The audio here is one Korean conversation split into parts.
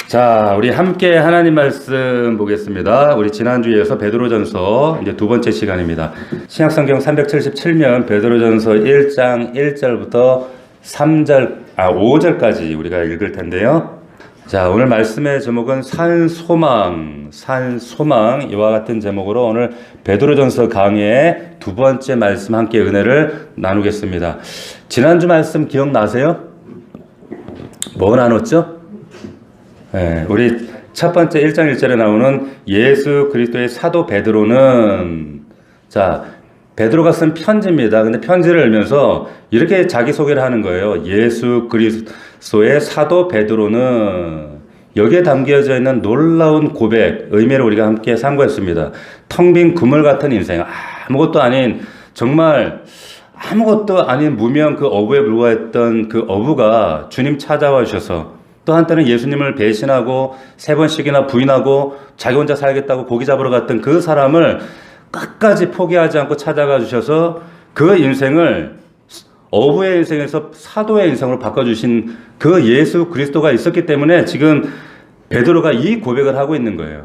자, 우리 함께 하나님 말씀 보겠습니다. 우리 지난주에 베드로전서 이제 두 번째 시간입니다. 신약성경 377면 베드로전서 1장 1절부터 5절까지 우리가 읽을 텐데요. 자, 오늘 말씀의 제목은 산소망, 이와 같은 제목으로 오늘 베드로전서 강의의 두 번째 말씀 함께 은혜를 나누겠습니다. 지난주 말씀 기억나세요? 뭐 나눴죠? 네, 우리 첫 번째 1장 1절에 나오는 예수 그리스도의 사도 베드로는, 자, 베드로가 쓴 편지입니다. 근데 편지를 읽으면서 이렇게 자기소개를 하는 거예요. 예수 그리스도의 사도 베드로는, 여기에 담겨져 있는 놀라운 고백, 의미를 우리가 함께 상고했습니다. 텅 빈 그물 같은 인생, 아무것도 아닌, 정말 아무것도 아닌 무명 그 어부에 불과했던 그 어부가 주님 찾아와 주셔서, 또 한때는 예수님을 배신하고 3번씩이나 부인하고 자기 혼자 살겠다고 고기 잡으러 갔던 그 사람을 끝까지 포기하지 않고 찾아가 주셔서 그 인생을 어부의 인생에서 사도의 인생으로 바꿔주신 그 예수 그리스도가 있었기 때문에 지금 베드로가 이 고백을 하고 있는 거예요.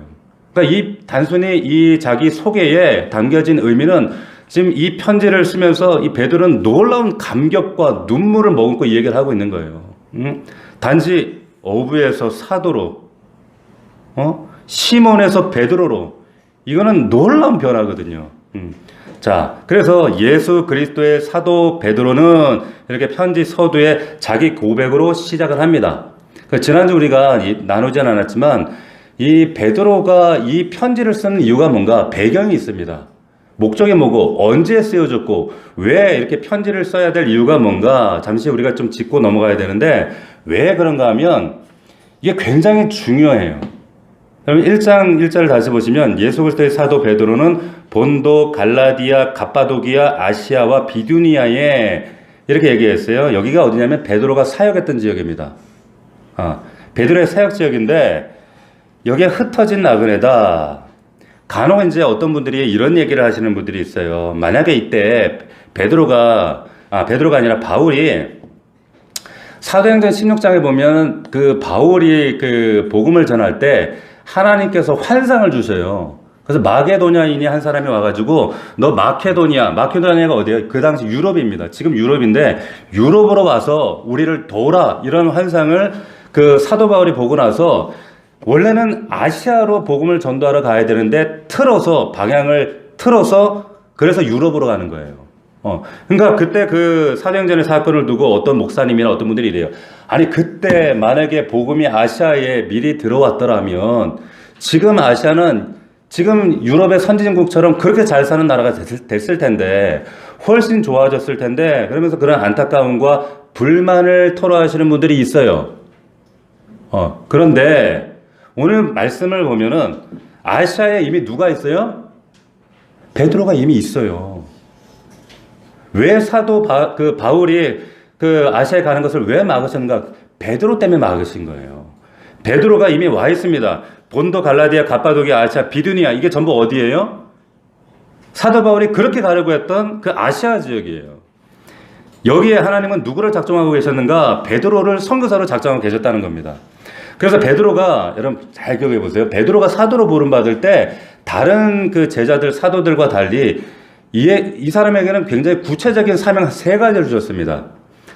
그러니까 단순히 이 자기 소개에 담겨진 의미는, 지금 이 편지를 쓰면서 이 베드로는 놀라운 감격과 눈물을 머금고 이 얘기를 하고 있는 거예요. 단지 어부에서 사도로, 시몬에서 베드로로, 이거는 놀라운 변화거든요. 자, 그래서 예수 그리스도의 사도 베드로는 이렇게 편지 서두에 자기 고백으로 시작을 합니다. 지난주 우리가 나누진 않았지만 이 베드로가 이 편지를 쓰는 이유가 뭔가 배경이 있습니다. 목적이 뭐고, 언제 쓰여졌고, 왜 이렇게 편지를 써야 될 이유가 뭔가, 잠시 우리가 좀 짚고 넘어가야 되는데, 왜 그런가 하면 이게 굉장히 중요해요. 그럼 1장 1절을 다시 보시면 예수 그리스도의 사도 베드로는 본도, 갈라디아, 갑바도기아, 아시아와 비두니아에, 이렇게 얘기했어요. 여기가 어디냐면 베드로가 사역했던 지역입니다. 베드로의 사역 지역인데 여기에 흩어진 나그네다. 간혹 이제 어떤 분들이 이런 얘기를 하시는 분들이 있어요. 만약에 이때 베드로가 아니라 바울이, 사도행전 16장에 보면 그 바울이 그 복음을 전할 때 하나님께서 환상을 주셔요. 그래서 마게도냐인이 한 사람이 와가지고, 너 마케도니아가 어디예요? 그 당시 유럽입니다. 지금 유럽인데 유럽으로 와서 우리를 도우라, 이런 환상을 그 사도 바울이 보고 나서, 원래는 아시아로 복음을 전도하러 가야 되는데 방향을 틀어서 그래서 유럽으로 가는 거예요. 그러니까 그때 그 사도행전의 사건을 두고 어떤 목사님이나 어떤 분들이 이래요. 아니, 그때 만약에 복음이 아시아에 미리 들어왔더라면 지금 아시아는 지금 유럽의 선진국처럼 그렇게 잘 사는 나라가 됐을 텐데, 훨씬 좋아졌을 텐데, 그러면서 그런 안타까움과 불만을 토로하시는 분들이 있어요. 그런데 오늘 말씀을 보면은 아시아에 이미 누가 있어요? 베드로가 이미 있어요. 왜 사도 바울이 그 아시아에 가는 것을 왜 막으셨는가? 베드로 때문에 막으신 거예요. 베드로가 이미 와 있습니다. 본도, 갈라디아, 갑바도기아, 아시아, 비두니아, 이게 전부 어디예요? 사도 바울이 그렇게 가려고 했던 그 아시아 지역이에요. 여기에 하나님은 누구를 작정하고 계셨는가? 베드로를 선교사로 작정하고 계셨다는 겁니다. 그래서 베드로가, 여러분 잘 기억해 보세요. 베드로가 사도로 부름받을 때 다른 그 제자들, 사도들과 달리 이 사람에게는 굉장히 구체적인 사명 3가지를 주셨습니다.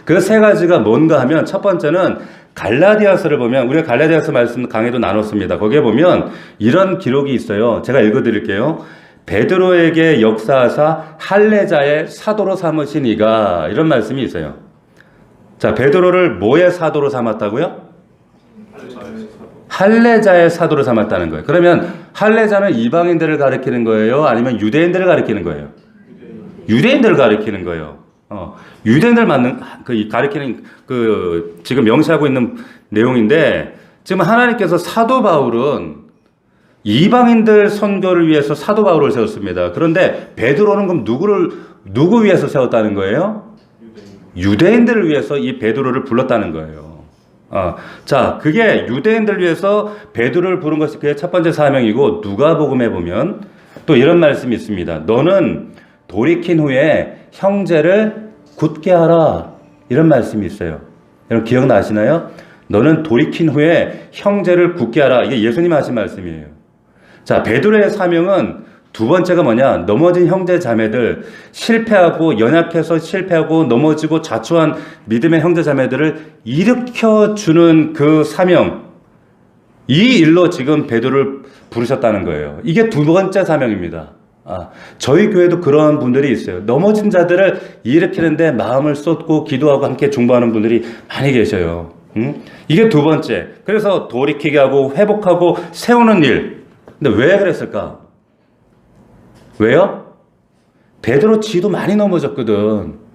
그 3가지가 뭔가 하면, 첫 번째는 갈라디아서를 보면, 우리가 갈라디아서 말씀 강의도 나눴습니다. 거기에 보면 이런 기록이 있어요. 제가 읽어드릴게요. 베드로에게 역사하사 할례자의 사도로 삼으신 이가, 이런 말씀이 있어요. 자, 베드로를 뭐의 사도로 삼았다고요? 할례자의 사도로 삼았다는 거예요. 그러면 할례자는 이방인들을 가리키는 거예요? 아니면 유대인들을 가리키는 거예요? 유대인들을 가리키는 거예요. 유대인들 가리키는 지금 명시하고 있는 내용인데, 지금 하나님께서 사도 바울은 이방인들 선교를 위해서 사도 바울을 세웠습니다. 그런데 베드로는 그럼 누구 위해서 세웠다는 거예요? 유대인들을 위해서 이 베드로를 불렀다는 거예요. 자, 그게 유대인들을 위해서 베드로를 부른 것이 그의 첫 번째 사명이고, 누가복음에 보면 또 이런 말씀이 있습니다. 너는 돌이킨 후에 형제를 굳게 하라, 이런 말씀이 있어요. 여러분 기억나시나요? 너는 돌이킨 후에 형제를 굳게 하라. 이게 예수님이 하신 말씀이에요. 자, 베드로의 사명은 두 번째가 뭐냐? 넘어진 형제 자매들, 실패하고 연약해서 실패하고 넘어지고 자초한 믿음의 형제 자매들을 일으켜주는 그 사명, 이 일로 지금 베드로를 부르셨다는 거예요. 이게 두 번째 사명입니다. 저희 교회도 그런 분들이 있어요. 넘어진 자들을 일으키는데 마음을 쏟고 기도하고 함께 중보하는 분들이 많이 계셔요. 이게 두 번째. 그래서 돌이키게 하고 회복하고 세우는 일. 근데 왜 그랬을까? 왜요? 베드로 지도 많이 넘어졌거든.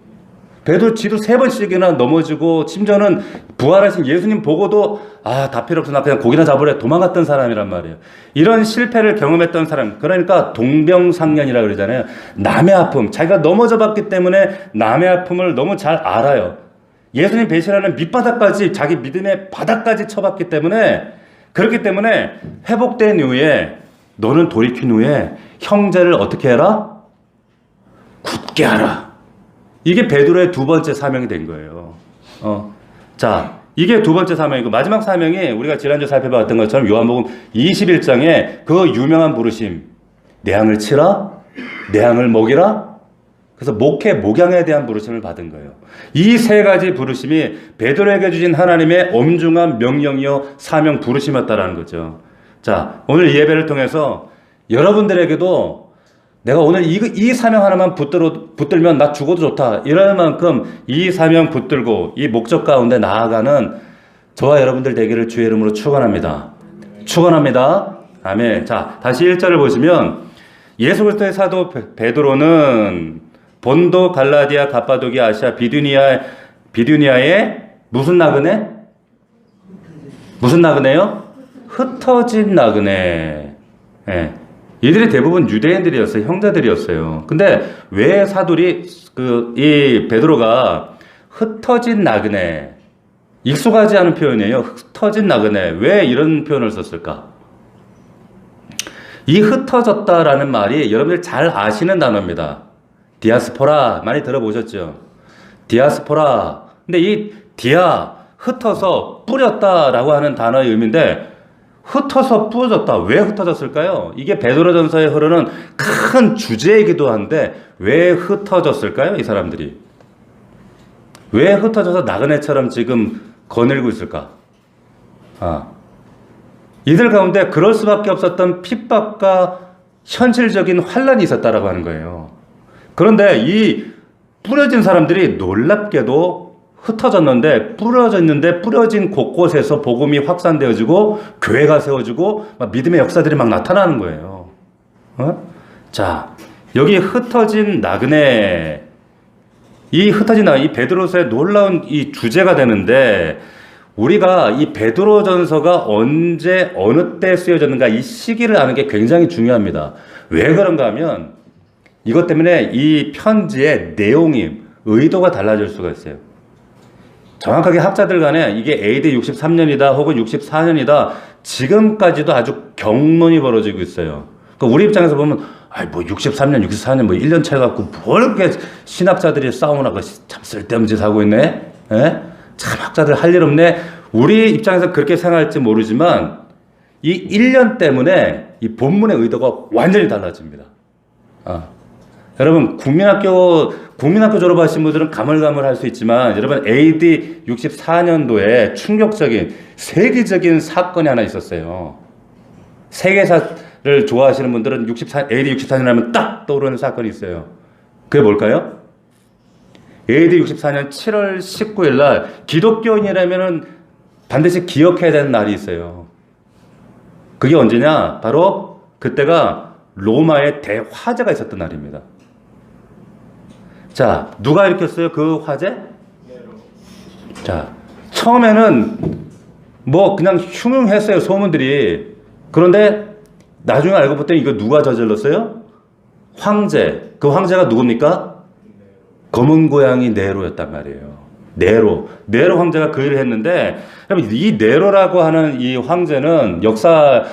베드로 지도 3번씩이나 넘어지고 심지어는 부활하신 예수님 보고도 다 필요 없어 나 그냥 고기나 잡으래 도망갔던 사람이란 말이에요. 이런 실패를 경험했던 사람, 그러니까 동병상련이라고 그러잖아요. 남의 아픔, 자기가 넘어져 봤기 때문에 남의 아픔을 너무 잘 알아요. 예수님 배신하는 밑바닥까지, 자기 믿음의 바닥까지 쳐봤기 때문에, 그렇기 때문에 회복된 이후에 너는 돌이킨 후에 형제를 어떻게 해라? 굳게 하라. 이게 베드로의 두 번째 사명이 된 거예요. 자, 이게 두 번째 사명이고, 마지막 사명이 우리가 지난주에 살펴봤던 것처럼 요한복음 21장에 그 유명한 부르심, 내 양을 치라, 내 양을 먹이라. 그래서 목회, 목양에 대한 부르심을 받은 거예요. 이 세 가지 부르심이 베드로에게 주신 하나님의 엄중한 명령이요 사명 부르심이었다라는 거죠. 자, 오늘 이 예배를 통해서 여러분들에게도 내가 오늘 이 사명 하나만 붙들면 나 죽어도 좋다, 이럴 만큼 이 사명 붙들고 이 목적 가운데 나아가는 저와 여러분들 되기를 주의 이름으로 축원합니다. 축원합니다. 아멘. 자, 다시 1절을 보시면 예수 그리스도의 사도 베드로는 본도, 갈라디아, 갑바도기아, 아시아, 비두니아의 무슨 나그네? 무슨 나그네요? 흩어진 나그네. 예. 이들이 대부분 유대인들이었어요. 형제들이었어요. 근데 왜 사도리 이 베드로가 흩어진 나그네, 익숙하지 않은 표현이에요. 흩어진 나그네. 왜 이런 표현을 썼을까? 이 흩어졌다라는 말이 여러분들 잘 아시는 단어입니다. 디아스포라 많이 들어보셨죠? 디아스포라. 근데 이 흩어서 뿌렸다라고 하는 단어의 의미인데, 흩어서 부어졌다. 왜 흩어졌을까요? 이게 베드로전서에 흐르는 큰 주제이기도 한데 왜 흩어졌을까요? 이 사람들이 왜 흩어져서 나그네처럼 지금 거닐고 있을까? 이들 가운데 그럴 수밖에 없었던 핍박과 현실적인 환란이 있었다라고 하는 거예요. 그런데 이 뿌려진 사람들이 놀랍게도 흩어졌는데, 뿌려진 곳곳에서 복음이 확산되어지고 교회가 세워지고 믿음의 역사들이 막 나타나는 거예요. 자, 여기 흩어진 나그네, 이 베드로서의 놀라운 이 주제가 되는데, 우리가 이 베드로전서가 언제 어느 때 쓰여졌는가 이 시기를 아는 게 굉장히 중요합니다. 왜 그런가 하면 이것 때문에 이 편지의 내용이, 의도가 달라질 수가 있어요. 정확하게 학자들 간에 이게 AD 63년이다 혹은 64년이다 지금까지도 아주 경론이 벌어지고 있어요. 그러니까 우리 입장에서 보면 뭐 63년, 64년 뭐 1년 차이 갖고 뭘 그렇게 신학자들이 싸우나, 참 쓸데없는 짓 하고 있네. 에? 참 학자들 할 일 없네. 우리 입장에서 그렇게 생각할지 모르지만 이 1년 때문에 이 본문의 의도가 완전히 달라집니다. 여러분, 국민학교 졸업하신 분들은 가물가물할 수 있지만, 여러분 AD 64년도에 충격적인 세계적인 사건이 하나 있었어요. 세계사를 좋아하시는 분들은 AD 64년 하면 딱 떠오르는 사건이 있어요. 그게 뭘까요? AD 64년 7월 19일 날 기독교인이라면 반드시 기억해야 되는 날이 있어요. 그게 언제냐? 바로 그때가 로마의 대화재가 있었던 날입니다. 자, 누가 일으켰어요? 그 화재? 자, 처음에는 뭐 그냥 흉흉했어요, 소문들이. 그런데 나중에 알고 봤더니 이거 누가 저질렀어요? 황제. 그 황제가 누굽니까? 검은 고양이 네로였단 말이에요. 네로 황제가 그 일을 했는데, 이 네로라고 하는 이 황제는 역사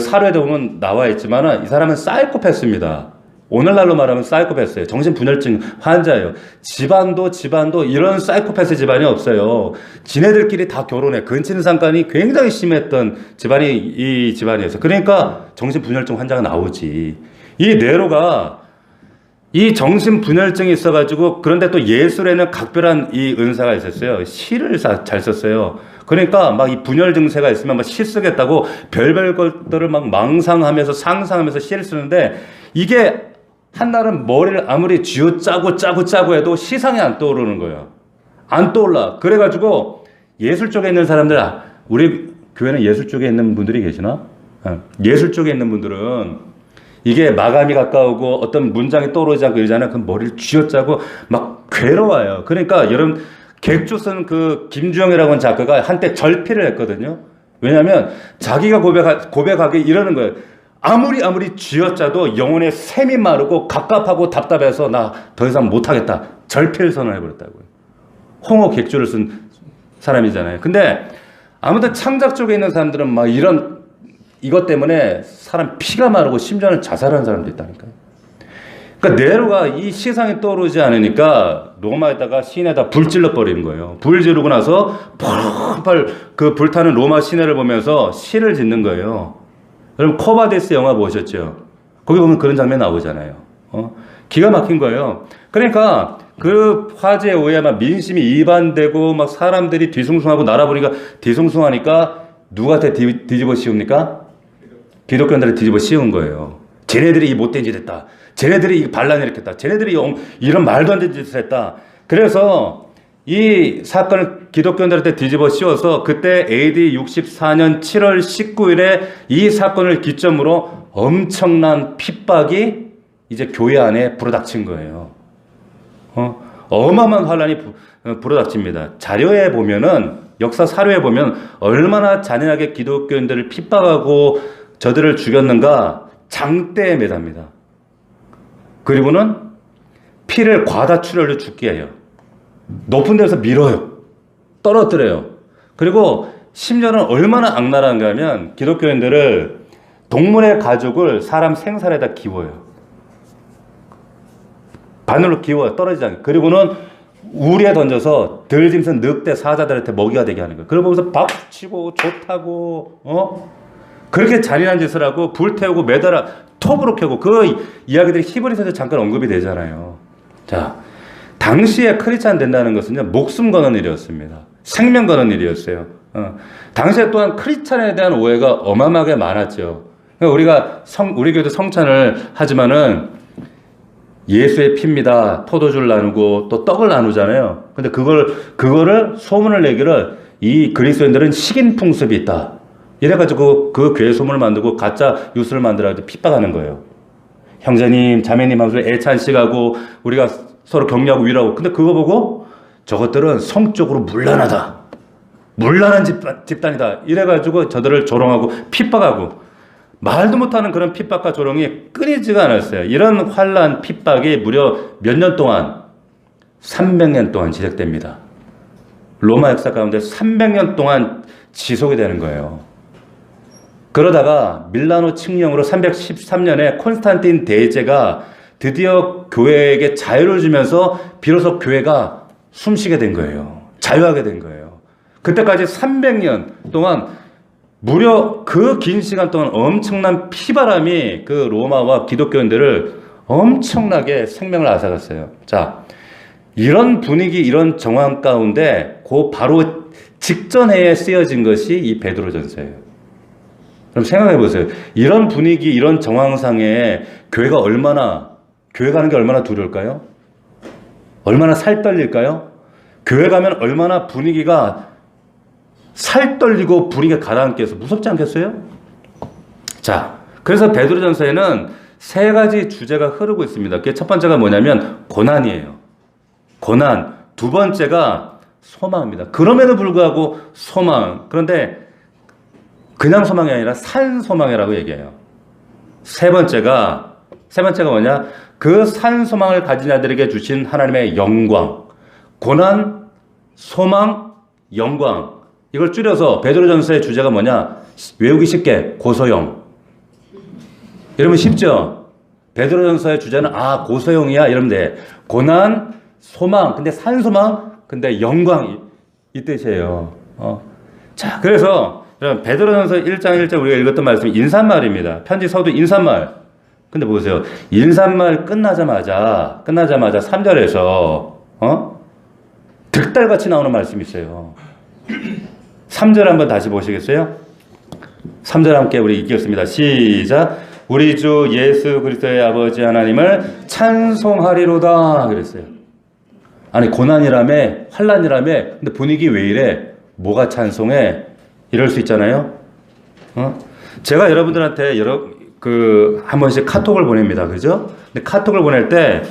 사료에 보면 나와 있지만 이 사람은 사이코패스입니다. 오늘날로 말하면 사이코패스예요. 정신분열증 환자예요. 집안도 이런 사이코패스 집안이 없어요. 지네들끼리 다 결혼해. 근친상간이 굉장히 심했던 집안이 이 집안이었어요. 그러니까 정신분열증 환자가 나오지. 이 네로가 이 정신분열증이 있어가지고, 그런데 또 예술에는 각별한 이 은사가 있었어요. 시를 잘 썼어요. 그러니까 막 이 분열 증세가 있으면 막 시 쓰겠다고 별별 것들을 막 망상하면서 상상하면서 시를 쓰는데, 이게 한날은 머리를 아무리 쥐어짜고 해도 시상이 안 떠오르는 거예요. 안 떠올라. 그래가지고 예술 쪽에 있는 사람들, 우리 교회는 예술 쪽에 있는 분들이 계시나? 예술 쪽에 있는 분들은 이게 마감이 가까우고 어떤 문장이 떠오르지 않고 이러잖아요. 그럼 머리를 쥐어짜고 막 괴로워요. 그러니까 여러분, 객주 쓴 그 김주영이라고 하는 작가가 한때 절필을 했거든요. 왜냐하면 자기가 고백하기 이러는 거예요. 아무리 쥐어짜도 영혼의 샘이 마르고 갑갑하고 답답해서 나 더 이상 못하겠다. 절필 선언해버렸다고요. 홍어 객주를 쓴 사람이잖아요. 근데 아무튼 창작 쪽에 있는 사람들은 막 이것 때문에 사람 피가 마르고 심지어는 자살하는 사람도 있다니까요. 그러니까 네로가 이 시상이 떠오르지 않으니까 로마에다가 시내에다 불 질러버리는 거예요. 불 지르고 나서 펄펄 그 불타는 로마 시내를 보면서 시를 짓는 거예요. 여러분, 코바디스 영화 보셨죠? 거기 보면 그런 장면 나오잖아요. 기가 막힌 거예요. 그러니까 그 화제에 의해 막 민심이 이반되고 막 사람들이 뒤숭숭하고 나라 분위기가 뒤숭숭하니까 누구한테 뒤집어 씌웁니까? 기독교인들을 뒤집어 씌운 거예요. 쟤네들이 이 못된 짓 했다. 쟤네들이 이 반란 일으켰다. 쟤네들이 이런 말도 안 되는 짓을 했다. 그래서 이 사건을 기독교인들한테 뒤집어 씌워서 그때 AD 64년 7월 19일에 이 사건을 기점으로 엄청난 핍박이 이제 교회 안에 불어닥친 거예요. 어마어마한 환란이 불어닥칩니다. 자료에 보면은, 역사 사료에 보면 얼마나 잔인하게 기독교인들을 핍박하고 저들을 죽였는가 장대에 매답니다. 그리고는 피를 과다 출혈로 죽게 해요. 높은 데서 밀어요. 떨어뜨려요. 그리고 심지어는 얼마나 악랄한가 하면 기독교인들을, 동물의 가죽을 사람 생살에다 기워요. 바늘로 기워요. 떨어지지 않게. 그리고는 우리에 던져서 들짐승 늑대 사자들한테 먹이가 되게 하는 거예요. 그걸 보면서 박수치고 좋다고 그렇게 잔인한 짓을 하고 불태우고 매달아 톱으로 켜고, 그 이야기들이 히브리서에서 잠깐 언급이 되잖아요. 자, 당시에 크리스찬 된다는 것은요, 목숨 거는 일이었습니다. 생명 거는 일이었어요. 당시에 또한 크리스찬에 대한 오해가 어마어마하게 많았죠. 그러니까 우리 교회도 성찬을 하지만은 예수의 피입니다. 포도주를 나누고 또 떡을 나누잖아요. 근데 그거를 소문을 내기를 이 그리스도인들은 식인 풍습이 있다. 이래가지고 그 교회 소문을 만들고 가짜 뉴스를 만들어가지고 핍박하는 거예요. 형제님, 자매님 하면서 애찬식하고 우리가 서로 격려하고 위로하고. 근데 그거 보고 저것들은 성적으로 문란하다. 문란한 집단이다. 이래가지고 저들을 조롱하고 핍박하고, 말도 못하는 그런 핍박과 조롱이 끊이지가 않았어요. 이런 환란, 핍박이 무려 몇 년 동안, 300년 동안 지속됩니다. 로마 역사 가운데 300년 동안 지속이 되는 거예요. 그러다가 밀라노 칙령으로 313년에 콘스탄틴 대제가 드디어 교회에게 자유를 주면서 비로소 교회가 숨쉬게 된 거예요. 자유하게 된 거예요. 그때까지 300년 동안 무려 그 긴 시간 동안 엄청난 피바람이 그 로마와 기독교인들을 엄청나게 생명을 앗아갔어요. 자, 이런 분위기, 이런 정황 가운데 그 바로 직전해에 쓰여진 것이 이 베드로전서예요. 그럼 생각해 보세요. 이런 분위기, 이런 정황상에 교회가 가는 게 얼마나 두려울까요? 얼마나 살떨릴까요? 교회 가면 얼마나 분위기가 살떨리고 분위기가 가라앉게 서 무섭지 않겠어요? 자, 그래서 베드로전서에는 세 가지 주제가 흐르고 있습니다. 그게 첫 번째가 뭐냐면 고난이에요. 고난. 두 번째가 소망입니다. 그럼에도 불구하고 소망. 그런데 그냥 소망이 아니라 산 소망이라고 얘기해요. 세 번째가 뭐냐? 그 산 소망을 가진 자들에게 주신 하나님의 영광. 고난, 소망, 영광. 이걸 줄여서 베드로전서의 주제가 뭐냐? 외우기 쉽게 고소영. 여러분 쉽죠? 베드로전서의 주제는 고소영이야 이러면 돼. 고난, 소망, 근데 산소망, 근데 영광 이 뜻이에요. 자, 그래서 여러분 베드로전서 1장 1절 우리가 읽었던 말씀이 인사말입니다. 편지 서두 인사말. 근데 보세요. 인사말 끝나자마자 3절에서 득달같이 나오는 말씀이 있어요. 3절 한번 다시 보시겠어요? 3절 함께 우리 읽겠습니다. 시작. 우리 주 예수 그리스도의 아버지 하나님을 찬송하리로다 그랬어요. 아니 고난이라며 환난이라며 근데 분위기 왜 이래? 뭐가 찬송해? 이럴 수 있잖아요. 제가 여러분들한테 한 번씩 카톡을 보냅니다. 그죠? 근데 카톡을 보낼 때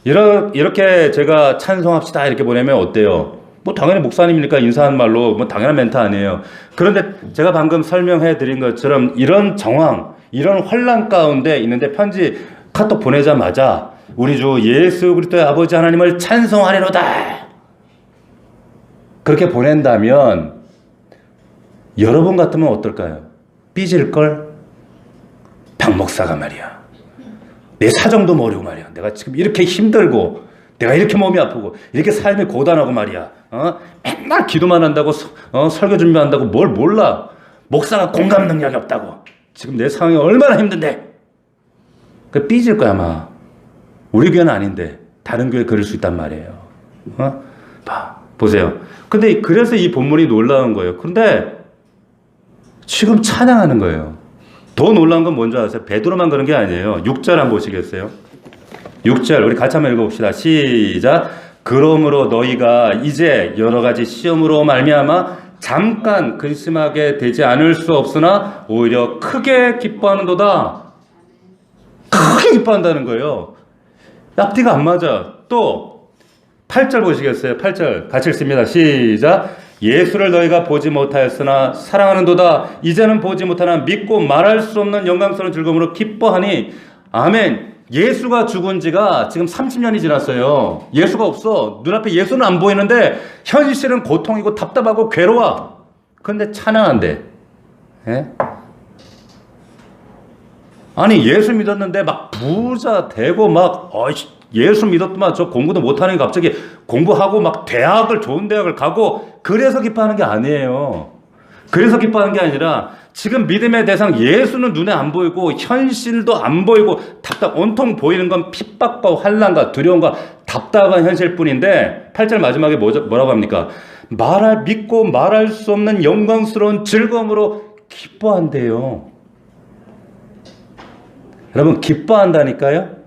이렇게 제가 찬송합시다 이렇게 보내면 어때요? 뭐 당연히 목사님이니까 인사한 말로 뭐 당연한 멘트 아니에요. 그런데 제가 방금 설명해 드린 것처럼 이런 정황, 이런 환난 가운데 있는데 편지 카톡 보내자마자 우리 주 예수 그리스도의 아버지 하나님을 찬송하리로다 그렇게 보낸다면 여러분 같으면 어떨까요? 삐질걸? 박 목사가 말이야 내 사정도 모르고 말이야 내가 지금 이렇게 힘들고 내가 이렇게 몸이 아프고 이렇게 삶이 고단하고 말이야 맨날 기도만 한다고 설교 준비한다고 뭘 몰라 목사가 공감 능력이 없다고 지금 내 상황이 얼마나 힘든데 그 삐질 거야 아마 우리 교회는 아닌데 다른 교회 그럴 수 있단 말이에요. 보세요. 근데 그래서 이 본문이 놀라운 거예요. 그런데 지금 찬양하는 거예요. 더 놀라운 건 뭔지 아세요? 베드로만 그런 게 아니에요. 6절 한번 보시겠어요? 6절 우리 같이 한번 읽어봅시다. 시작. 그러므로 너희가 이제 여러 가지 시험으로 말미암아 잠깐 근심하게 되지 않을 수 없으나 오히려 크게 기뻐하는도다. 크게 기뻐한다는 거예요. 앞뒤가 안 맞아. 또 8절 보시겠어요? 8절 같이 읽습니다. 시작. 예수를 너희가 보지 못하였으나 사랑하는도다. 이제는 보지 못하나 믿고 말할 수 없는 영광스러운 즐거움으로 기뻐하니. 아멘. 예수가 죽은 지가 지금 30년이 지났어요. 예수가 없어. 눈앞에 예수는 안 보이는데 현실은 고통이고 답답하고 괴로워. 그런데 찬양한대. 예? 아니 예수 믿었는데 막 부자 되고 막 예수 믿었더만 저 공부도 못하는 게 갑자기 공부하고 막 좋은 대학을 가고 그래서 기뻐하는 게 아니에요. 그래서 기뻐하는 게 아니라 지금 믿음의 대상 예수는 눈에 안 보이고 현실도 안 보이고 온통 보이는 건 핍박과 환난과 두려움과 답답한 현실뿐인데 8절 마지막에 뭐라고 합니까? 믿고 말할 수 없는 영광스러운 즐거움으로 기뻐한대요. 여러분 기뻐한다니까요?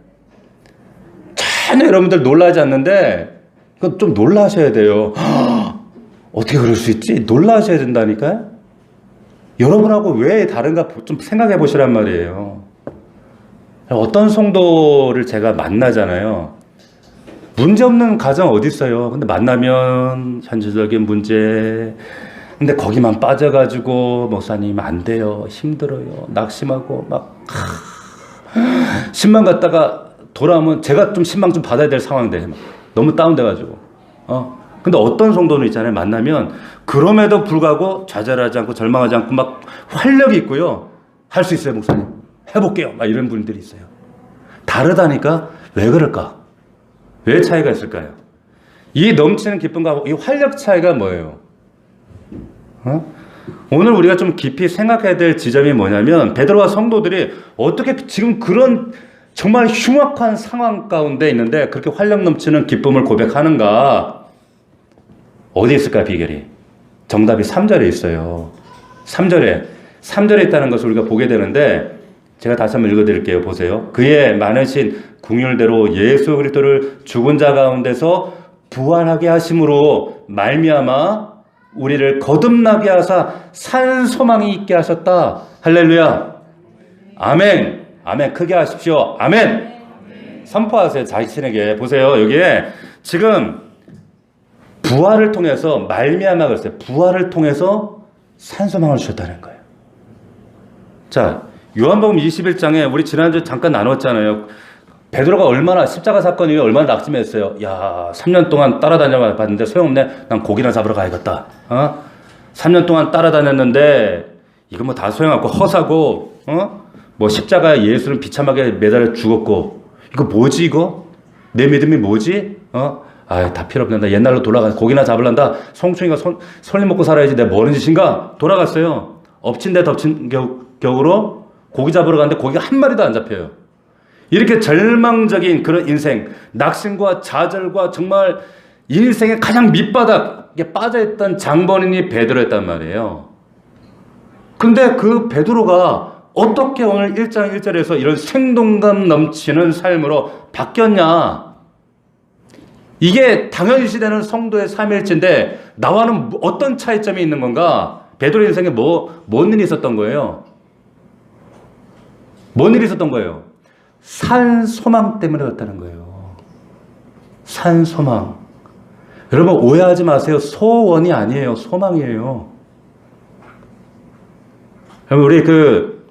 전혀 여러분들 놀라지 않는데 그건 좀 놀라셔야 돼요. 어떻게 그럴 수 있지? 놀라셔야 된다니까요? 여러분하고 왜 다른가 좀 생각해 보시란 말이에요. 어떤 성도를 제가 만나잖아요. 문제없는 가정 어디 있어요? 근데 만나면 현실적인 문제 근데 거기만 빠져가지고 목사님 안 돼요. 힘들어요. 낙심하고 막 신방 갔다가 돌아오면 제가 좀 신방 좀 받아야 될 상황인데 너무 다운돼가지고 근데 어떤 성도는 있잖아요. 만나면 그럼에도 불구하고 좌절하지 않고 절망하지 않고 막 활력이 있고요. 할 수 있어요 목사님. 해볼게요. 막 이런 분들이 있어요. 다르다니까 왜 그럴까? 왜 차이가 있을까요? 이 넘치는 기쁨과 이 활력 차이가 뭐예요? 오늘 우리가 좀 깊이 생각해야 될 지점이 뭐냐면 베드로와 성도들이 어떻게 지금 그런 정말 흉악한 상황 가운데 있는데 그렇게 활력 넘치는 기쁨을 고백하는가? 어디 있을까 비결이? 정답이 3절에 있어요. 3절에 있다는 것을 우리가 보게 되는데 제가 다시 한번 읽어드릴게요. 보세요. 그의 많으신 긍휼대로 예수 그리스도를 죽은 자 가운데서 부활하게 하심으로 말미암아 우리를 거듭나게 하사 산 소망이 있게 하셨다. 할렐루야. 아멘. 아멘. 크게 하십시오. 아멘. 선포하세요. 자신에게. 보세요. 여기에 지금 부활을 통해서 말미암아 그랬어요. 부활을 통해서 산 소망을 주셨다는 거예요. 자, 요한복음 21장에 우리 지난주에 잠깐 나눴잖아요. 베드로가 얼마나 십자가 사건 이후에 얼마나 낙심했어요. 야, 3년 동안 따라다녀 봤는데 소용없네. 난 고기나 잡으러 가야겠다. 3년 동안 따라다녔는데 이거 뭐 다 소용없고 허사고 뭐 십자가에 예수는 비참하게 매달려 죽었고, 이거 뭐지 이거? 내 믿음이 뭐지? 다 필요 없는다. 옛날로 돌아가. 고기나 잡을란다. 송충이가 손님 먹고 살아야지. 내가 뭐 하는 짓인가? 돌아갔어요. 엎친 데 덮친 격으로 고기 잡으러 갔는데 고기가 한 마리도 안 잡혀요. 이렇게 절망적인 그런 인생, 낙심과 좌절과 정말 인생의 가장 밑바닥에 빠져있던 장본인이 베드로였단 말이에요. 근데 그 베드로가 어떻게 오늘 1장 1절에서 이런 생동감 넘치는 삶으로 바뀌었냐? 이게 당연시되는 성도의 삼일체인데 나와는 어떤 차이점이 있는 건가? 베드로 인생에 뭔 일이 있었던 거예요? 뭔 일이 있었던 거예요? 산 소망 때문에 그렇다는 거예요. 산 소망. 여러분 오해하지 마세요. 소원이 아니에요. 소망이에요. 여러분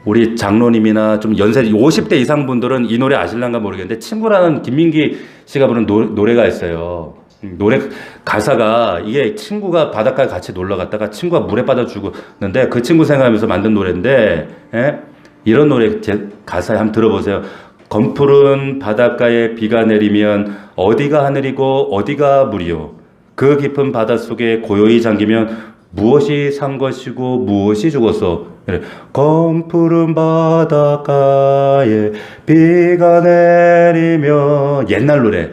우리 장로님이나 좀 연세 50대 이상 분들은 이 노래 아실란가 모르겠는데 친구라는 김민기 씨가 부른 노래가 있어요. 노래 가사가 이게 친구가 바닷가에 같이 놀러 갔다가 친구가 물에 빠져 죽었는데 그 친구 생각하면서 만든 노래인데 이런 노래 가사에 한번 들어보세요. 검푸른 바닷가에 비가 내리면 어디가 하늘이고 어디가 물이요. 그 깊은 바닷속에 고요히 잠기면 무엇이 산 것이고 무엇이 죽었어. 검푸른 바닷가에 비가 내리면 옛날 노래.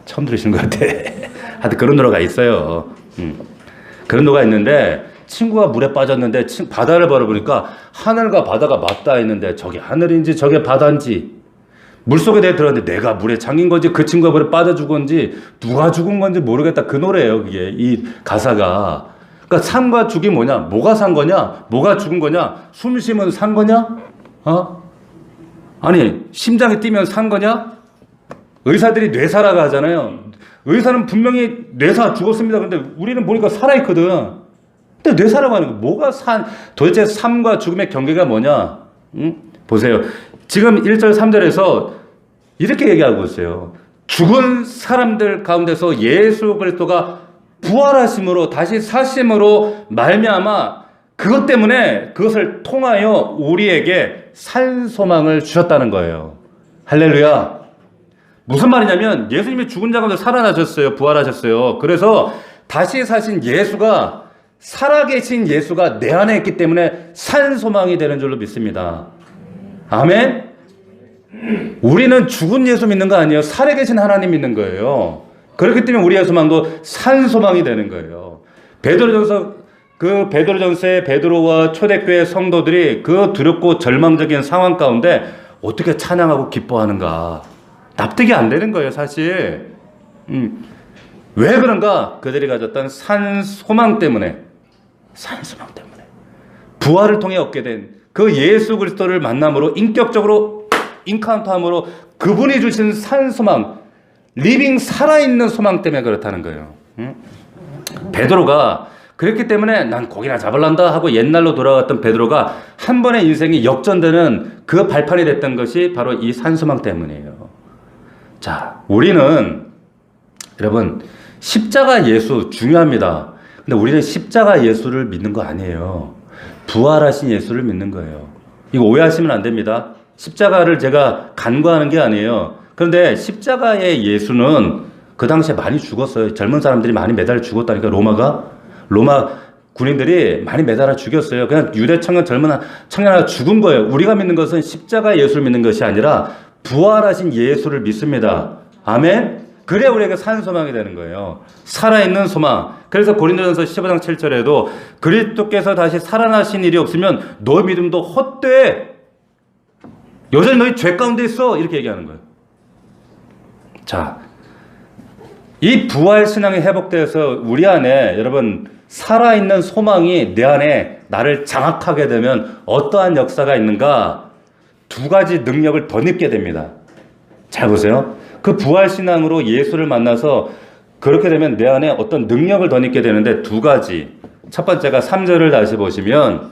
처음 들으시는 것 같아. 하여튼 그런 노래가 있어요. 그런 노래가 있는데 친구가 물에 빠졌는데 바다를 바라보니까 하늘과 바다가 맞닿아 있는데 저게 하늘인지 저게 바다인지 물속에 들어갔는데 내가 물에 잠긴 건지 그 친구가 물에 빠져 죽은 건지 누가 죽은 건지 모르겠다. 그 노래예요. 그게 이 가사가. 그러니까 산과 죽이 뭐냐? 뭐가 산 거냐? 뭐가 죽은 거냐? 숨 쉬면 산 거냐? 아니 심장이 뛰면 산 거냐? 의사들이 뇌사라고 하잖아요. 의사는 분명히 뇌사 죽었습니다. 그런데 우리는 보니까 살아있거든. 근데 뇌사라고 하는 거 뭐가 도대체 삶과 죽음의 경계가 뭐냐? 보세요. 지금 1절 3절에서 이렇게 얘기하고 있어요. 죽은 사람들 가운데서 예수 그리스도가 부활하심으로 다시 사심으로 말미암아 그것 때문에 그것을 통하여 우리에게 살 소망을 주셨다는 거예요. 할렐루야. 무슨 말이냐면 예수님이 죽은 자 가운데 살아나셨어요. 부활하셨어요. 그래서 다시 사신 예수가 살아계신 예수가 내 안에 있기 때문에 산 소망이 되는 줄로 믿습니다. 아멘? 우리는 죽은 예수 믿는 거 아니에요. 살아계신 하나님 믿는 거예요. 그렇기 때문에 우리의 소망도 산 소망이 되는 거예요. 베드로전서의 베드로와 초대교회 성도들이 그 두렵고 절망적인 상황 가운데 어떻게 찬양하고 기뻐하는가. 납득이 안 되는 거예요, 사실. 왜 그런가? 그들이 가졌던 산 소망 때문에. 부활을 통해 얻게 된 그 예수 그리스도를 만남으로 인격적으로 인카운터함으로 그분이 주신 산 소망, 리빙 살아있는 소망 때문에 그렇다는 거예요. 베드로가 그랬기 때문에 난 고기나 잡을란다 하고 옛날로 돌아갔던 베드로가 한 번의 인생이 역전되는 그 발판이 됐던 것이 바로 이 산 소망 때문이에요. 자, 우리는 여러분 십자가 예수 중요합니다. 근데 우리는 십자가 예수를 믿는 거 아니에요. 부활하신 예수를 믿는 거예요. 이거 오해하시면 안 됩니다. 십자가를 제가 간과하는 게 아니에요. 그런데 십자가의 예수는 그 당시에 많이 죽었어요. 젊은 사람들이 많이 매달려 죽었다니까. 로마 군인들이 많이 매달아 죽였어요. 그냥 유대 젊은 청년 하나 죽은 거예요. 우리가 믿는 것은 십자가 예수를 믿는 것이 아니라 부활하신 예수를 믿습니다. 아멘? 그래야 우리에게 산 소망이 되는 거예요. 살아있는 소망. 그래서 고린도전서 15장 7절에도 그리스도께서 다시 살아나신 일이 없으면 너의 믿음도 헛돼. 여전히 너희 죄 가운데 있어. 이렇게 얘기하는 거예요. 자, 이 부활 신앙이 회복돼서 우리 안에 여러분 살아있는 소망이 내 안에 나를 장악하게 되면 어떠한 역사가 있는가? 두 가지 능력을 덧입게 됩니다. 잘 보세요. 그 부활신앙으로 예수를 만나서 그렇게 되면 내 안에 어떤 능력을 덧입게 되는데 두 가지. 첫 번째가 3절을 다시 보시면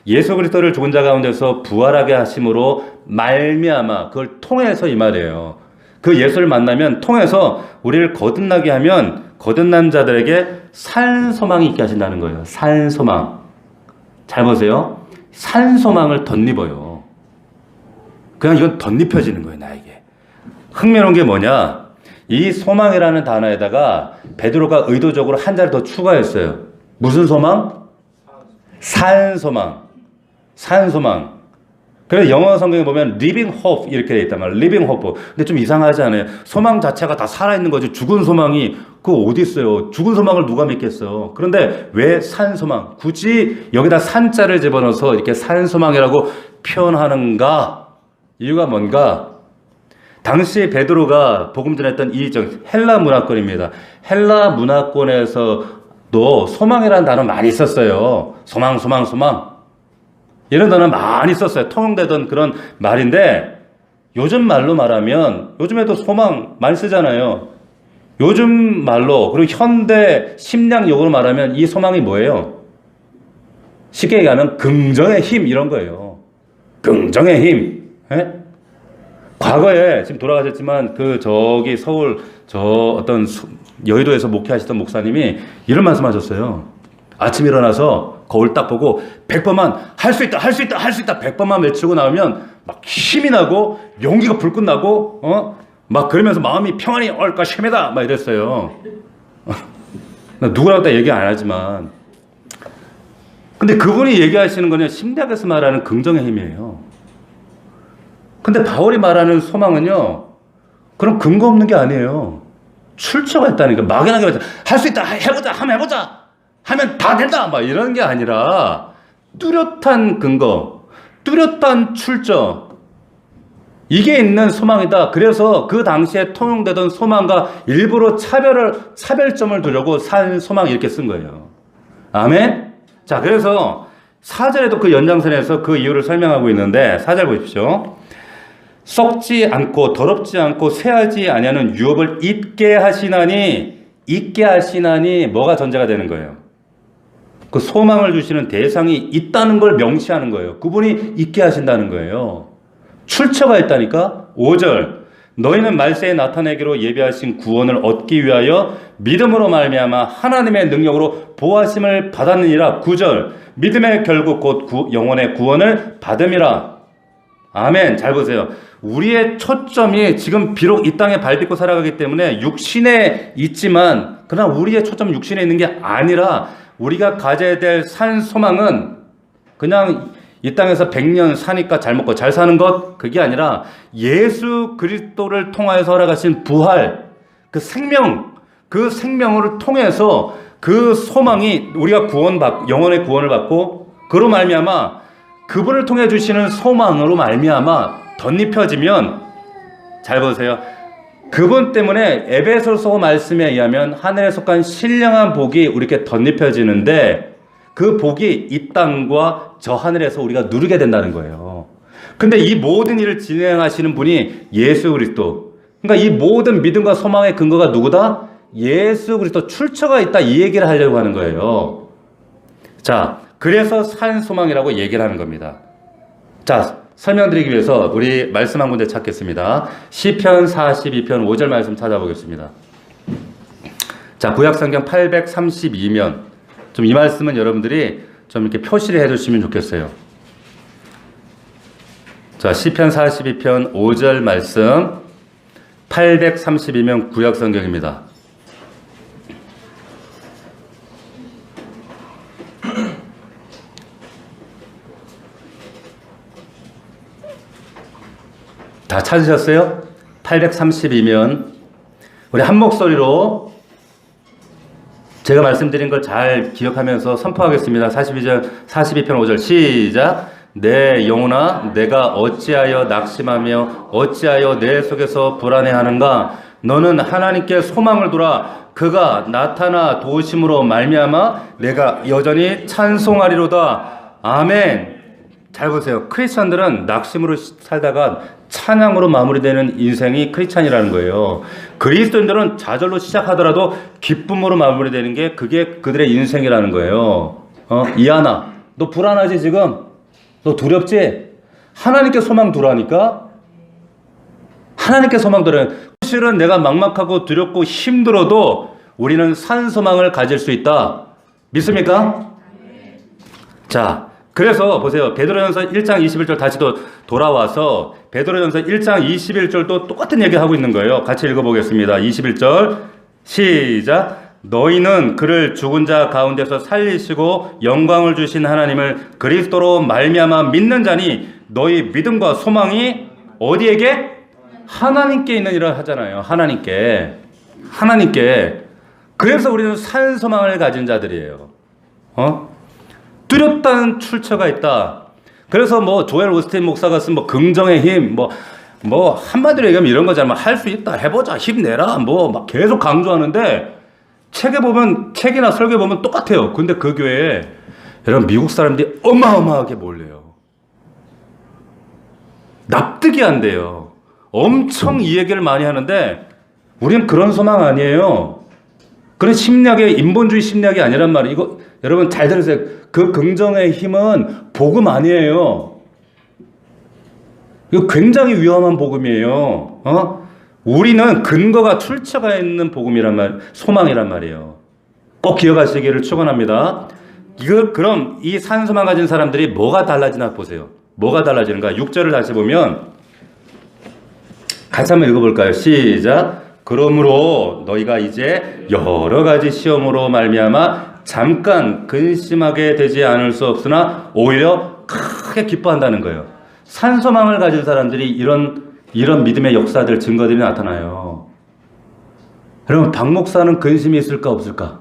예수 그리스도를 죽은 자 가운데서 부활하게 하심으로 말미암아 그걸 통해서 이 말이에요. 그 예수를 만나면 통해서 우리를 거듭나게 하면 거듭난 자들에게 산 소망이 있게 하신다는 거예요. 산 소망. 잘 보세요. 산 소망을 덧입어요. 그냥 이건 덧입혀지는 거예요, 나에게. 흥미로운 게 뭐냐? 이 소망이라는 단어에다가 베드로가 의도적으로 한 자를 더 추가했어요. 무슨 소망? 산 소망. 산 소망. 그래서 영어 성경에 보면 living hope 이렇게 돼 있단 말이에요. living hope. 근데 좀 이상하지 않아요? 소망 자체가 다 살아있는 거지. 죽은 소망이 그거 어디 있어요? 죽은 소망을 누가 믿겠어? 그런데 왜 산 소망? 굳이 여기다 산자를 집어넣어서 이렇게 산 소망이라고 표현하는가? 이유가 뭔가? 당시 베드로가 복음 전했던 이 헬라 문화권입니다. 헬라 문화권에서도 소망이라는 단어 많이 썼어요. 소망, 소망, 소망. 이런 단어 많이 썼어요. 통용되던 그런 말인데 요즘 말로 말하면 요즘에도 소망 많이 쓰잖아요. 요즘 말로 그리고 현대 심리학용어로 말하면 이 소망이 뭐예요? 쉽게 얘기하면 긍정의 힘 이런 거예요. 긍정의 힘. 예? 과거에 지금 돌아가셨지만 저기 서울 어떤 여의도에서 목회하시던 목사님이 이런 말씀하셨어요. 아침 일어나서 거울 딱 보고 100번만 할 수 있다, 할 수 있다, 할 수 있다 100번만 외치고 나오면 막 힘이 나고 용기가 불끈 나고 막 그러면서 마음이 평안히 얼까 심해다 막 이랬어요. 누구라고 다 얘기 안 하지만 근데 그분이 얘기하시는 거는 심리학에서 말하는 긍정의 힘이에요. 근데 바울이 말하는 소망은요 그런 근거 없는 게 아니에요. 출처가 있다니까. 막연하게 할 수 있다, 해보자, 한번 해보자, 하면 다 된다 막 이런 게 아니라 뚜렷한 근거, 뚜렷한 출처, 이게 있는 소망이다. 그래서 그 당시에 통용되던 소망과 일부러 차별점을 두려고 산 소망 이렇게 쓴 거예요. 아멘? 자, 그래서 4절에도 그 연장선에서 그 이유를 설명하고 있는데 4절 보십시오. 썩지 않고 더럽지 않고 쇠하지 아니하는 유업을 잊게 하시나니 뭐가 전제가 되는 거예요? 그 소망을 주시는 대상이 있다는 걸 명시하는 거예요. 그분이 있게 하신다는 거예요. 출처가 있다니까. 5절 너희는 말세에 나타내기로 예비하신 구원을 얻기 위하여 믿음으로 말미암아 하나님의 능력으로 보호하심을 받았느니라. 9절 믿음의 결국 곧 영혼의 구원을 받음이라. 아멘. 잘 보세요. 우리의 초점이 지금 비록 이 땅에 발 딛고 살아가기 때문에 육신에 있지만 그러나 우리의 초점은 육신에 있는 게 아니라 우리가 가져야 될 산 소망은 그냥 이 땅에서 100년 사니까 잘 먹고 잘 사는 것 그게 아니라 예수 그리스도를 통하여서 허락하신 부활 그 생명 그 생명을 통해서 그 소망이 우리가 영혼의 구원을 받고 그로 말미암아 그분을 통해 주시는 소망으로 말미암아 덧입혀지면 잘 보세요. 그분 때문에 에베소서 말씀에 의하면 하늘에 속한 신령한 복이 우리에게 덧입혀지는데 그 복이 이 땅과 저 하늘에서 우리가 누리게 된다는 거예요. 근데 이 모든 일을 진행하시는 분이 예수 그리스도. 그러니까 이 모든 믿음과 소망의 근거가 누구다? 예수 그리스도. 출처가 있다 이 얘기를 하려고 하는 거예요. 자, 그래서 산 소망이라고 얘기를 하는 겁니다. 자, 설명드리기 위해서 우리 말씀 한 군데 찾겠습니다. 시편 42편 5절 말씀 찾아보겠습니다. 자, 구약성경 832면 좀 이 말씀은 여러분들이 좀 이렇게 표시를 해주시면 좋겠어요. 자, 시편 42편 5절 말씀 832면 구약성경입니다. 다 찾으셨어요? 832면 우리 한 목소리로 제가 말씀드린 걸 잘 기억하면서 선포하겠습니다. 42편 5절 시작. 내 영혼아 내가 어찌하여 낙심하며 어찌하여 내 속에서 불안해하는가. 너는 하나님께 소망을 두라. 그가 나타나 도우심으로 말미암아 내가 여전히 찬송하리로다. 아멘. 잘 보세요. 크리스찬들은 낙심으로 살다가 찬양으로 마무리되는 인생이 크리스찬이라는 거예요. 그리스도인들은 좌절로 시작하더라도 기쁨으로 마무리되는 게 그게 그들의 인생이라는 거예요. 이하나, 너 불안하지 지금? 너 두렵지? 하나님께 소망 두라니까? 하나님께 소망 두라. 사실은 내가 막막하고 두렵고 힘들어도 우리는 산 소망을 가질 수 있다. 믿습니까? 자, 그래서 보세요. 베드로전서 1장 21절 다시 또 돌아와서 베드로전서 1장 21절도 똑같은 얘기하고 있는 거예요. 같이 읽어보겠습니다. 21절 시작. 너희는 그를 죽은 자 가운데서 살리시고 영광을 주신 하나님을 그리스도로 말미암아 믿는 자니 너희 믿음과 소망이 어디에게? 하나님께 있느니라 하잖아요. 하나님께. 그래서 우리는 산 소망을 가진 자들이에요. 뚜렷한 출처가 있다. 그래서 뭐 조엘 오스틴 목사가 쓴 뭐 긍정의 힘, 뭐 한마디로 얘기하면 이런 거잖아요. 할 수 있다, 해보자, 힘내라, 뭐 막 계속 강조하는데 책이나 설계 보면 똑같아요. 근데 그 교회에 여러분 미국 사람들이 어마어마하게 몰려요. 납득이 안 돼요. 엄청 이 얘기를 많이 하는데 우리는 그런 소망 아니에요. 그런 심리학의 인본주의 심리학이 아니란 말이에요. 이거 여러분 잘 들으세요. 그 긍정의 힘은 복음 아니에요. 이거 굉장히 위험한 복음이에요. 우리는 근거가 출처가 있는 복음이란 소망이란 말이에요. 꼭 기억하시기를 축원합니다. 그럼 이 산소망 가진 사람들이 뭐가 달라지나 보세요. 뭐가 달라지는가? 6절을 다시 보면 같이 한번 읽어볼까요? 시작. 그러므로 너희가 이제 여러 가지 시험으로 말미암아 잠깐 근심하게 되지 않을 수 없으나 오히려 크게 기뻐한다는 거예요. 산소망을 가진 사람들이 이런 믿음의 역사들, 증거들이 나타나요. 여러분, 박 목사는 근심이 있을까 없을까?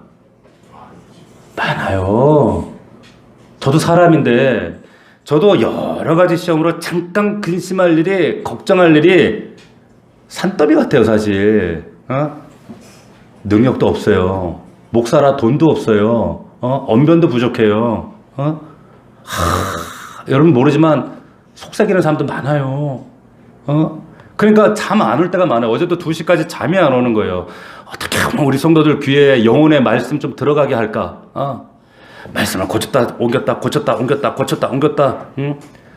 많아요. 저도 사람인데 저도 여러 가지 시험으로 잠깐 근심할 일이, 걱정할 일이 산더미 같아요, 사실. 능력도 없어요. 목사라 돈도 없어요. 언변도 부족해요. 여러분 모르지만 속삭이는 사람도 많아요. 그러니까 잠 안 올 때가 많아요. 어제도 2시까지 잠이 안 오는 거예요. 어떻게 하면 우리 성도들 귀에 영혼의 말씀 좀 들어가게 할까? 말씀을 고쳤다 옮겼다 고쳤다 옮겼다 고쳤다 옮겼다.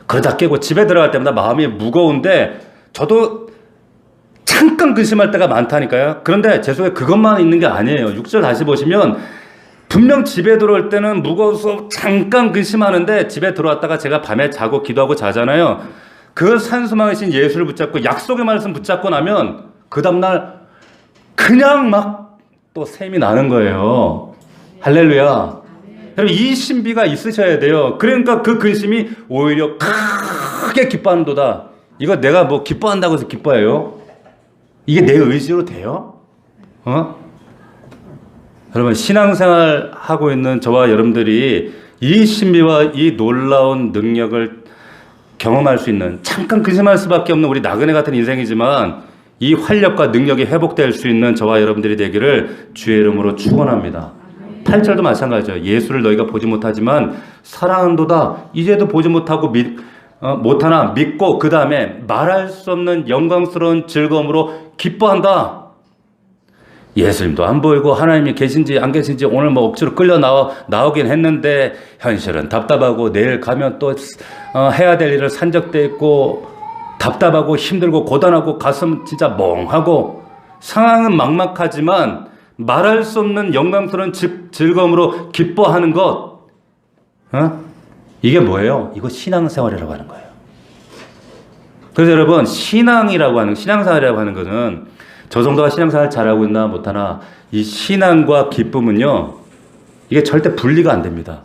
그러다 깨고 집에 들어갈 때마다 마음이 무거운데 저도 잠깐 근심할 때가 많다니까요. 그런데 제 속에 그것만 있는 게 아니에요. 6절 다시 보시면 분명 집에 들어올 때는 무거워서 잠깐 근심하는데 집에 들어왔다가 제가 밤에 자고 기도하고 자잖아요. 그 산소망이신 예수를 붙잡고 약속의 말씀 붙잡고 나면 그 다음날 그냥 막 또 샘이 나는 거예요. 할렐루야. 여러분 이 신비가 있으셔야 돼요. 그러니까 그 근심이 오히려 크게 기뻐하는도다. 이거 내가 뭐 기뻐한다고 해서 기뻐해요? 이게 내 의지로 돼요? 여러분 신앙생활 하고 있는 저와 여러분들이 이 신비와 이 놀라운 능력을 경험할 수 있는, 잠깐 근심할 수밖에 없는 우리 나그네 같은 인생이지만 이 활력과 능력이 회복될 수 있는 저와 여러분들이 되기를 주의 이름으로 축원합니다. 8절도 마찬가지죠. 예수를 너희가 보지 못하지만 사랑한도다. 이제도 보지 못하고 못하나 믿고 그 다음에 말할 수 없는 영광스러운 즐거움으로 기뻐한다. 예수님도 안 보이고 하나님이 계신지 안 계신지 오늘 뭐 억지로 끌려 나오긴 했는데 현실은 답답하고 내일 가면 또 해야 될 일을 산적돼 있고 답답하고 힘들고 고단하고 가슴 진짜 멍하고 상황은 막막하지만 말할 수 없는 영광스러운 즐거움으로 기뻐하는 것, 이게 뭐예요? 이거 신앙생활이라고 하는 거예요. 그래서 여러분 신앙생활이라고 하는 것은 저 정도가 신앙생활 잘하고 있나 못하나 이 신앙과 기쁨은요 이게 절대 분리가 안 됩니다.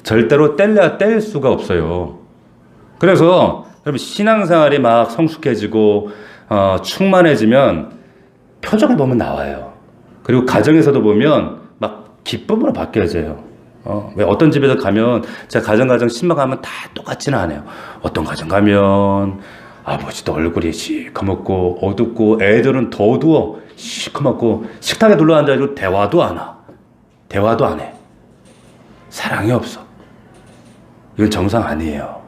절대로 뗄 수가 없어요. 그래서 여러분 신앙생활이 막 성숙해지고 충만해지면 표정을 보면 나와요. 그리고 가정에서도 보면 막 기쁨으로 바뀌어져요. 왜 어떤 집에서 가면 제가 가정 신방하면 다 똑같지는 않아요. 어떤 가정 가면 아버지도 얼굴이 시커멓고 어둡고 애들은 더 어두워 시커멓고 식탁에 둘러 앉아가지고 대화도 안 해. 사랑이 없어. 이건 정상 아니에요.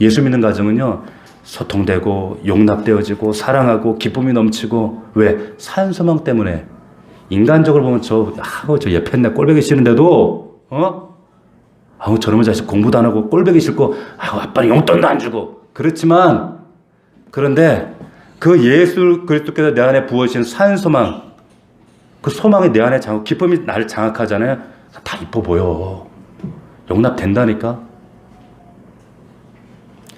예수 믿는 가정은요 소통되고 용납되어지고 사랑하고 기쁨이 넘치고, 왜? 산소망 때문에. 인간적으로 보면 저 예편네 꼴보기 싫은데도 저놈의 자식 공부도 안 하고 꼴보기 싫고 아빠는 용돈도 안 주고 그렇지만, 그런데 그 예수 그리스도께서 내 안에 부어주신 산소망, 그 소망이 내 안에 기쁨이 나를 장악하잖아요. 다 이뻐 보여. 용납된다니까.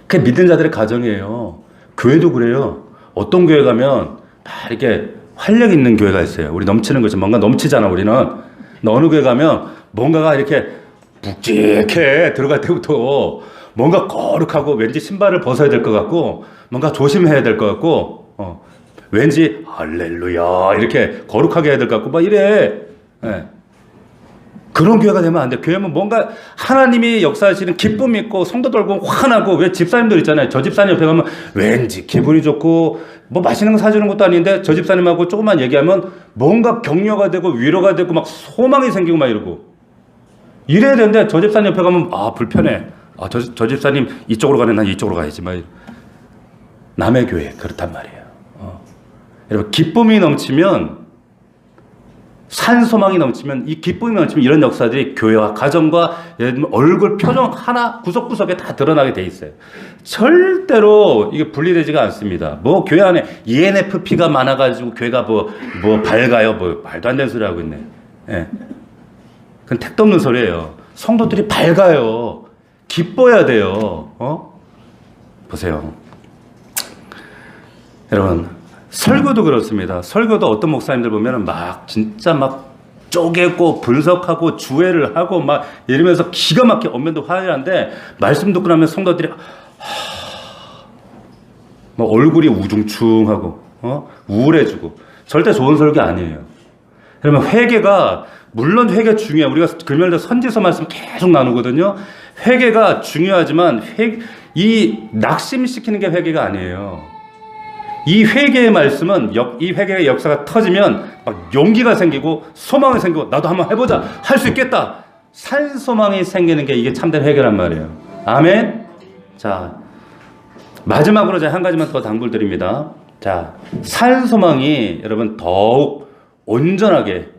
그게 믿는 자들의 가정이에요. 교회도 그래요. 어떤 교회 가면 막 이렇게 활력 있는 교회가 있어요. 우리 넘치는 거지. 뭔가 넘치잖아, 우리는. 어느 교회 가면 뭔가가 이렇게 묵직해 들어갈 때부터 뭔가 거룩하고 왠지 신발을 벗어야 될 것 같고 뭔가 조심해야 될 것 같고 왠지 할렐루야 이렇게 거룩하게 해야 될 것 같고 막 이래. 네. 그런 교회가 되면 안 돼. 교회는 뭔가 하나님이 역사하시는 기쁨이 있고 성도들 보면 환하고 왜 집사님들 있잖아요. 저 집사님 옆에 가면 왠지 기분이 좋고 뭐 맛있는 거 사주는 것도 아닌데 저 집사님하고 조금만 얘기하면 뭔가 격려가 되고 위로가 되고 막 소망이 생기고 막 이러고 이래야 되는데 저 집사님 옆에 가면 불편해. 저 집사님 이쪽으로 가네. 난 이쪽으로 가야지. 막 남의 교회 그렇단 말이에요. 여러분 기쁨이 넘치면 산소망이 넘치면 이 기쁨이 넘치면 이런 역사들이 교회와 가정과 얼굴 표정 하나 구석구석에 다 드러나게 돼 있어요. 절대로 이게 분리되지가 않습니다. 뭐 교회 안에 ENFP가 많아가지고 교회가 뭐 밝아요. 뭐 말도 안 되는 소리 하고 있네. 예. 그건 택도 없는 소리예요. 성도들이 밝아요. 기뻐야 돼요. 보세요. 여러분 설교도 그렇습니다. 설교도 어떤 목사님들 보면은 막 진짜 막 쪼개고 분석하고 주회를 하고 막 이러면서 기가 막히게 엄면도 화려한데 말씀 듣고 나면 성도들이 막 얼굴이 우중충하고 우울해지고 절대 좋은 설교 아니에요. 그러면 회개가 물론 회개 중요해요. 우리가 금요일에 선지서 말씀 계속 나누거든요. 회개가 중요하지만 이 낙심시키는 게 회개가 아니에요. 이 회개의 말씀은 이 회개의 역사가 터지면 막 용기가 생기고 소망이 생기고 나도 한번 해보자 할 수 있겠다 산소망이 생기는 게 이게 참된 회개란 말이에요. 아멘. 자 마지막으로 제가 한 가지만 더 당부드립니다. 자 산소망이 여러분 더욱 온전하게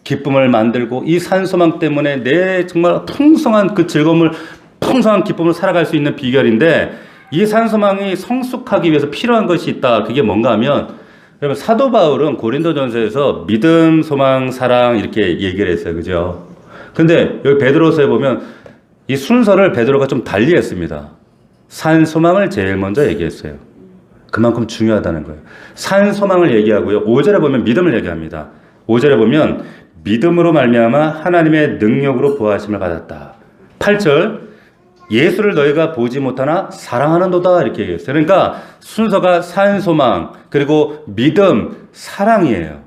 기쁨을 만들고 이 산소망 때문에 내 정말 풍성한 그 즐거움을 풍성한 기쁨을 살아갈 수 있는 비결인데 이 산소망이 성숙하기 위해서 필요한 것이 있다. 그게 뭔가 하면 여러분 사도 바울은 고린도전서에서 믿음, 소망, 사랑 이렇게 얘기를 했어요. 그죠? 근데 여기 베드로서에 보면 이 순서를 베드로가 좀 달리 했습니다. 산소망을 제일 먼저 얘기했어요. 그만큼 중요하다는 거예요. 산소망을 얘기하고요. 5절에 보면 믿음을 얘기합니다. 5절에 보면 믿음으로 말미암아 하나님의 능력으로 부하심을 받았다. 8절 예수를 너희가 보지 못하나 사랑하는도다 이렇게 얘기했어요. 그러니까 순서가 산소망 그리고 믿음, 사랑이에요.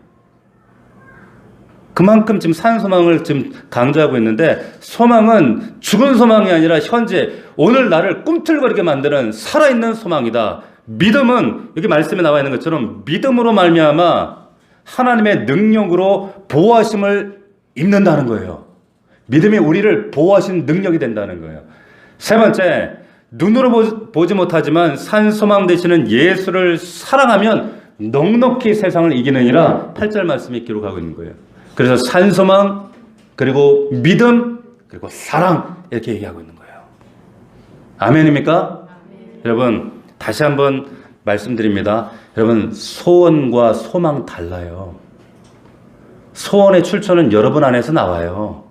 그만큼 지금 산소망을 지금 강조하고 있는데 소망은 죽은 소망이 아니라 현재 오늘 나를 꿈틀거리게 만드는 살아있는 소망이다. 믿음은 여기 말씀에 나와 있는 것처럼 믿음으로 말미암아 하나님의 능력으로 보호하심을 입는다는 거예요. 믿음이 우리를 보호하시는 능력이 된다는 거예요. 세 번째, 눈으로 보지 못하지만 산소망 되시는 예수를 사랑하면 넉넉히 세상을 이기느니라 8절 말씀이 기록하고 있는 거예요. 그래서 산소망, 그리고 믿음, 그리고 사랑 이렇게 얘기하고 있는 거예요. 아멘입니까? 아멘. 여러분 다시 한번 말씀드립니다. 여러분 소원과 소망 달라요. 소원의 출처는 여러분 안에서 나와요.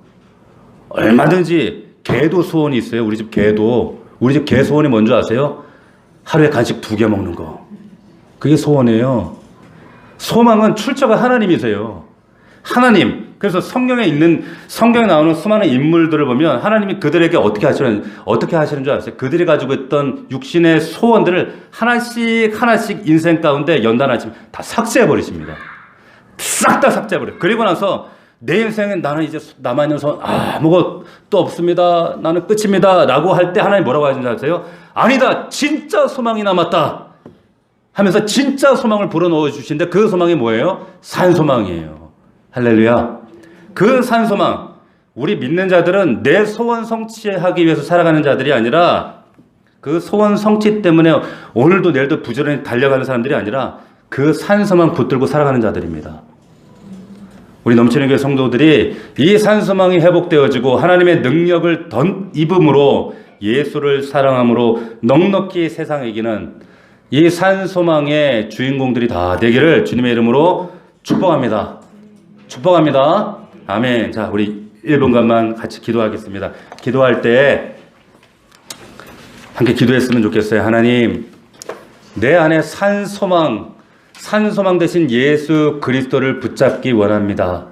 얼마든지 개도 소원이 있어요. 우리 집 개도. 우리 집 개 소원이 뭔지 아세요? 하루에 간식 2개 먹는 거. 그게 소원이에요. 소망은 출처가 하나님이세요. 하나님. 그래서 성경에 나오는 수많은 인물들을 보면 하나님이 그들에게 어떻게 하시는 줄 아세요? 그들이 가지고 있던 육신의 소원들을 하나씩 인생 가운데 연단하시면 다 삭제해 버리십니다. 싹 다 삭제해 버려요. 그리고 나서 내 인생엔 나는 이제 남아있는 소원 아무것도 없습니다. 나는 끝입니다. 라고 할 때 하나님 뭐라고 하시는지 아세요? 아니다. 진짜 소망이 남았다. 하면서 진짜 소망을 불어넣어 주시는데 그 소망이 뭐예요? 산소망이에요. 할렐루야. 그 산소망. 우리 믿는 자들은 내 소원 성취하기 위해서 살아가는 자들이 아니라 그 소원 성취 때문에 오늘도 내일도 부지런히 달려가는 사람들이 아니라 그 산소망 붙들고 살아가는 자들입니다. 우리 넘치는 교회 성도들이 이 산소망이 회복되어지고 하나님의 능력을 입음으로 예수를 사랑함으로 넉넉히 세상에 이기는 이 산소망의 주인공들이 다 되기를 주님의 이름으로 축복합니다. 축복합니다. 아멘. 자, 우리 1분간만 같이 기도하겠습니다. 기도할 때 함께 기도했으면 좋겠어요. 하나님, 내 안에 산 소망 대신 예수 그리스도를 붙잡기 원합니다.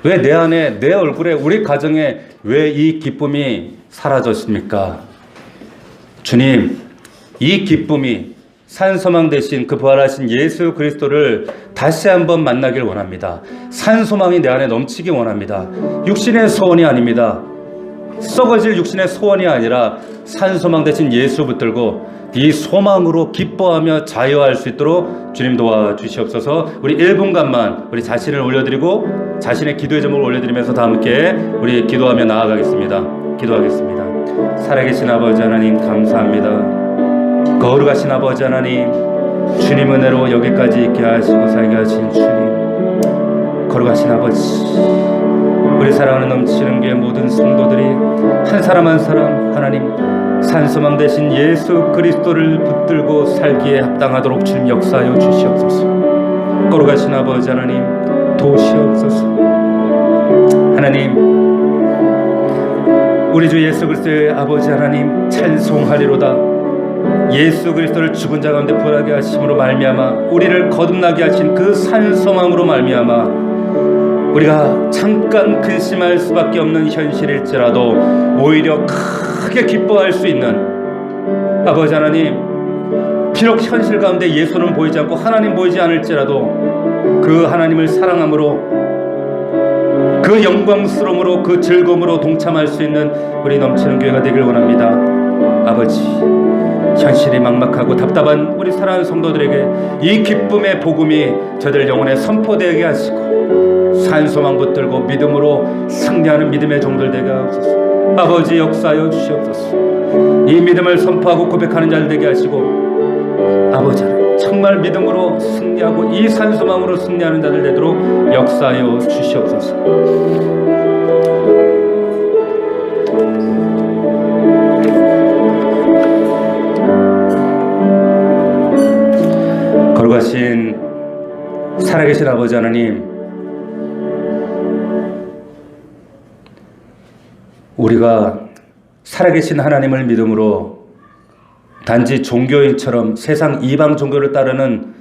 왜 내 안에, 내 얼굴에, 우리 가정에 왜 이 기쁨이 사라졌습니까? 주님, 이 기쁨이 산 소망 대신 그 부활하신 예수 그리스도를 다시 한번 만나길 원합니다. 산 소망이 내 안에 넘치기 원합니다. 육신의 소원이 아닙니다. 썩어질 육신의 소원이 아니라 산 소망 대신 예수 붙들고 이 소망으로 기뻐하며 자유할 수 있도록 주님 도와주시옵소서. 우리 1분간만 우리 자신을 올려드리고 자신의 기도의 제목을 올려드리면서 다 함께 우리 기도하며 나아가겠습니다. 기도하겠습니다. 살아계신 아버지 하나님 감사합니다. 거룩하신 아버지 하나님, 주님 은혜로 여기까지 있게 하시고 살게 하신 주님, 거룩하신 아버지, 우리 사랑하는 넘치는 교회 모든 성도들이 한 사람 한 사람 하나님 산소망 대신 예수 그리스도를 붙들고 살기에 합당하도록 주님 역사하여 주시옵소서. 거룩하신 아버지 하나님 도우시옵소서. 하나님, 우리 주 예수 그리스도의 아버지 하나님 찬송하리로다. 예수 그리스도를 죽은 자 가운데 부활하게 하심으로 말미암아 우리를 거듭나게 하신 그 산소망으로 말미암아 우리가 잠깐 근심할 수밖에 없는 현실일지라도 오히려 크게 기뻐할 수 있는 아버지 하나님, 비록 현실 가운데 예수는 보이지 않고 하나님 보이지 않을지라도 그 하나님을 사랑함으로 그 영광스러움으로 그 즐거움으로 동참할 수 있는 우리 넘치는 교회가 되길 원합니다. 아버지, 현실이 막막하고 답답한 우리 사랑하는 성도들에게 이 기쁨의 복음이 저들 영혼에 선포되게 하시고 산소망 붙들고 믿음으로 승리하는 믿음의 종들 되게 하옵소서. 아버지 역사하여 주시옵소서. 이 믿음을 선포하고 고백하는 자들 되게 하시고 아버지 정말 믿음으로 승리하고 이 산소망으로 승리하는 자들 되도록 역사하여 주시옵소서. 거룩하신 살아계신 아버지 하나님, 우리가 살아계신 하나님을 믿음으로 단지 종교인처럼 세상 이방 종교를 따르는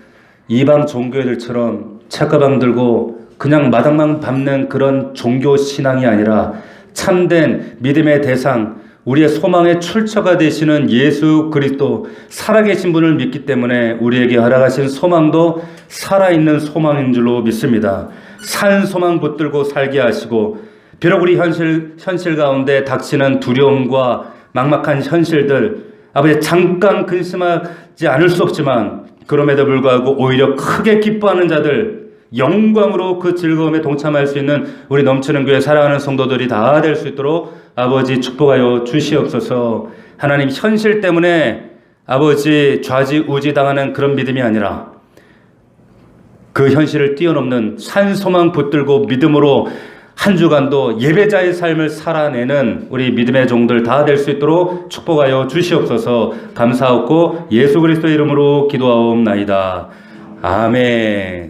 이방 종교들처럼 책가방 들고 그냥 마당만 밟는 그런 종교 신앙이 아니라 참된 믿음의 대상, 우리의 소망의 출처가 되시는 예수 그리스도 살아계신 분을 믿기 때문에 우리에게 허락하신 소망도 살아있는 소망인 줄로 믿습니다. 산 소망 붙들고 살게 하시고 비록 우리 현실 가운데 닥치는 두려움과 막막한 현실들 아버지 잠깐 근심하지 않을 수 없지만 그럼에도 불구하고 오히려 크게 기뻐하는 자들, 영광으로 그 즐거움에 동참할 수 있는 우리 넘치는 교회 사랑하는 성도들이 다 될 수 있도록 아버지 축복하여 주시옵소서. 하나님, 현실 때문에 아버지 좌지우지 당하는 그런 믿음이 아니라 그 현실을 뛰어넘는 산소망 붙들고 믿음으로 한 주간도 예배자의 삶을 살아내는 우리 믿음의 종들 다 될 수 있도록 축복하여 주시옵소서. 감사하고 예수 그리스도의 이름으로 기도하옵나이다. 아멘.